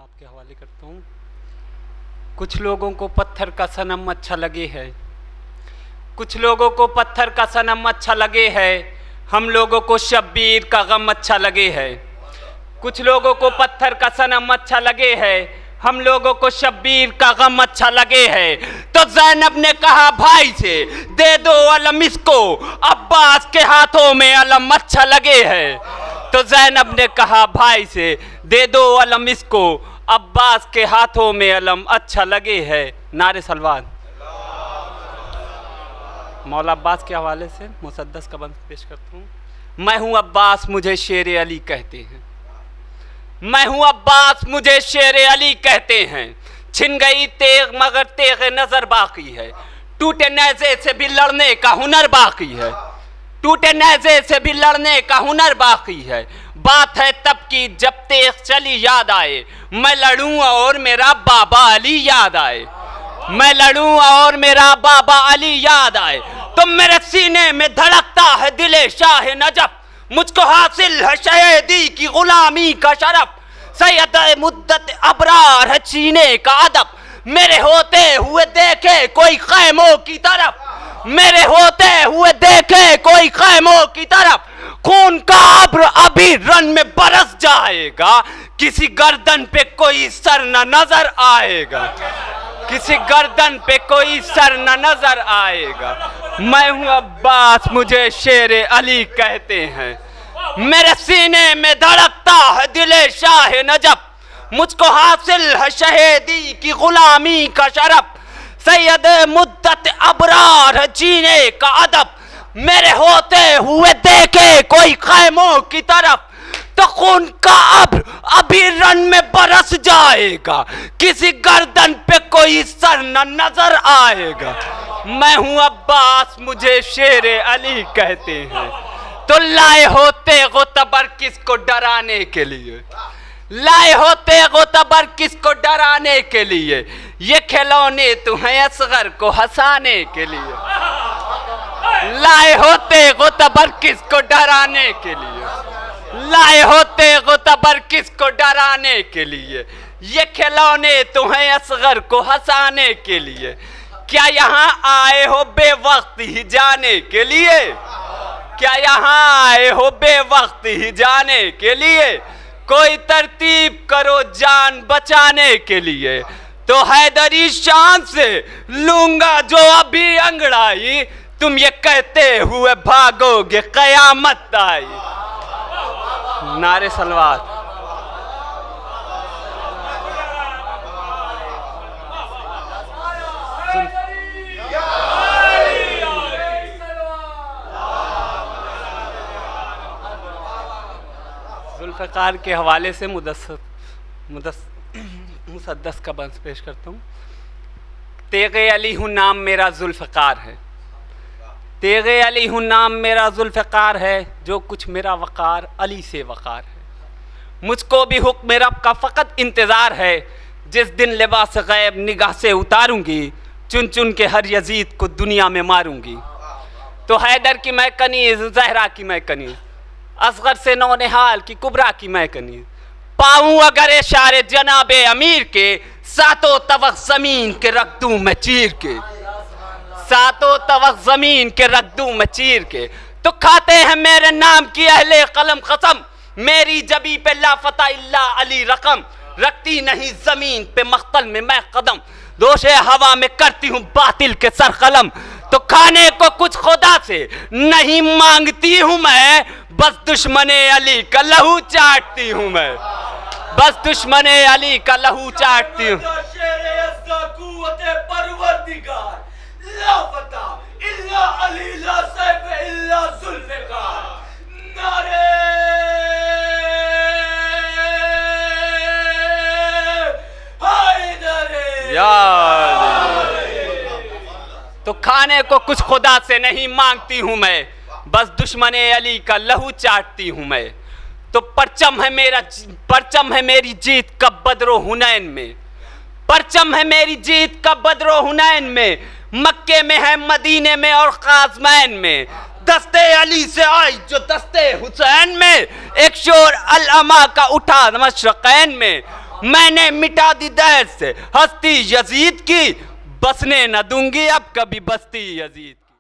आपके हवाले करता हूँ। कुछ लोगों को पत्थर का सनम अच्छा लगे है, कुछ लोगों को पत्थर का सनम अच्छा लगे है, हम लोगों को शब्बीर का गम अच्छा लगे है। कुछ लोगों को पत्थर का सनम अच्छा लगे है, हम लोगों को शब्बीर का गम अच्छा लगे है। तो ज़ैनब ने कहा भाई से, दे दो अलम इसको, अब्बास के हाथों में अलम अच्छा लगे है। तो ज़ैनब ने कहा भाई से, दे दो अलम इसको, अब्बास के हाथों में अलम अच्छा लगे है। नारे सलवान। मौला अब्बास के हवाले से मुसद्दस का बंद पेश करता हूँ। मैं हूँ अब्बास, मुझे शेर अली कहते हैं। मैं हूँ अब्बास, मुझे शेर अली कहते हैं। छिन गई तेग मगर तेग नजर बाकी है, टूटे नेज़े से भी लड़ने का हुनर बाकी है, टूटे नेज़े से भी लड़ने का हुनर बाकी है। बात है तब की जब तेग चली याद आए, मैं लड़ूं और मेरा बाबा अली याद आए, मैं लड़ूं और मेरा बाबा अली याद आए। तो मेरे सीने में धड़कता है दिले शाह नजफ, मुझको हासिल है शहीदी की गुलामी का शरफ, सैयद मुद्दत अबरार है चीने का अदब, मेरे होते हुए देखे कोई खैमों की तरफ, मेरे होते हुए देखे कोई खैमों की तरफ। खून का अब्र अभी रन में बरस जाएगा, किसी गर्दन पे कोई सर न नजर आएगा, किसी गर्दन पे कोई सर न नजर आएगा। मैं हूँ अब्बास, मुझे शेर अली कहते हैं। मेरे सीने में धड़कता है दिले शाह नजफ, मुझको हासिल है शहीदी की गुलामी का शरफ, सैयद मुद्दत अबरार है जीने का अदब, मेरे होते हुए देखे कोई खैमों की तरफ। तो खून का अब्र अभी रन में बरस जाएगा, किसी गर्दन पे कोई सर न नजर आएगा। मैं हूँ अब्बास, मुझे शेर अली कहते हैं। तो लाए होते गोतबर किसको डराने के लिए, लाए होते गोतबर किसको डराने के लिए, ये खिलौने तुम्हें असगर को हंसाने के लिए, लाए होते गोतबर किसको डराने के लिए, लाए होते गोतबर किसको डराने के लिए, ये खिलौने तुम्हें असगर को हंसाने के लिए। क्या यहाँ आए हो बेवक्त ही जाने के लिए, क्या यहाँ आए हो बेवक्त ही जाने के लिए, कोई तरतीब करो जान बचाने के लिए। तो हैदरी शान से लूंगा जो अभी अंगड़ाई, तुम ये कहते हुए भागोगे कयामत आई। नारे सलवात। जुल्फ़िकार के हवाले से मुसद्दस का बंस पेश करता हूँ। तेगे अली हूँ नाम मेरा जुल्फ़िकार है, तेगे अली हूँ नाम मेरा जुल्फ़िकार है, जो कुछ मेरा वक़ार अली से वक़ार है। मुझको भी हुक्म रब का फ़कत इंतज़ार है, जिस दिन लिबास गैब निगाह से उतारूँगी, चुन चुन के हर यजीद को दुनिया में मारूँगी। तो हैदर की मैं कनीज़, ज़हरा की मैं कनीज़, असगर से नौनिहाल की कुबरा की मैं कनीज़, पाऊँ अगर इशारे जनाबे अमीर के, सातों तवक़ ज़मीन के रख दूँ मैं चीर के, सातों तवक़ ज़मीन के रख दूँ मैं चीर के। तो खाते हैं मेरे नाम की अहले कलम कसम, मेरी जबी पे लाफता इल्ला अली रकम, रखती नहीं ज़मीन पे मख्तल में मैं कदम, दोषे हवा में करती हूँ बातिल के सर कलम। तो खाने को कुछ खुदा से नहीं मांगती हूँ मैं, बस दुश्मने अली का लहू चाटती हूँ मैं, बस दुश्मने अली का लहू चाटती हूँ। तो खाने को कुछ खुदा से नहीं मांगती हूँ मैं, बस दुश्मने अली का लहू चाटती हूँ मैं। तो परचम है मेरी जीत का बदरो हुनैन में, परचम है मेरी जीत का बदरो हुनैन में, मक्के में है मदीने में और काज़मैन में, दस्ते अली से आई जो दस्ते हुसैन में, एक शोर अल अमा का उठा मशरक़ैन में, मैंने मिटा दी दहशत से हस्ती यजीद की, बसने न दूंगी अब कभी बस्ती यजीद।